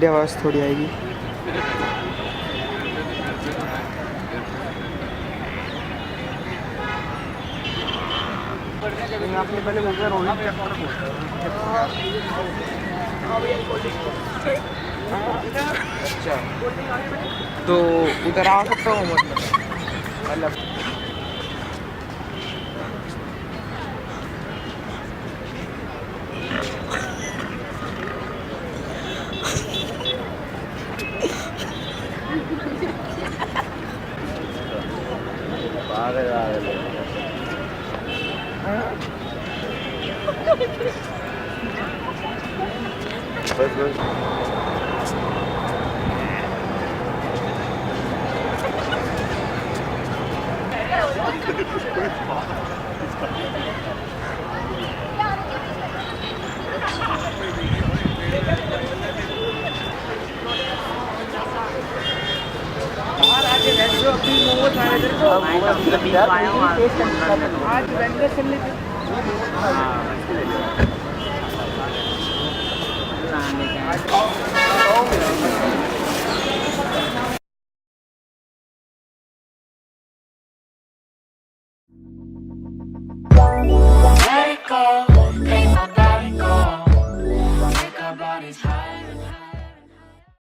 मेरी आवाज़ थोड़ी आएगी। आपने पहले बोल दिया रोहित अच्छा, तो उधर आ सकता हूँ मतलब बस आज वेंडर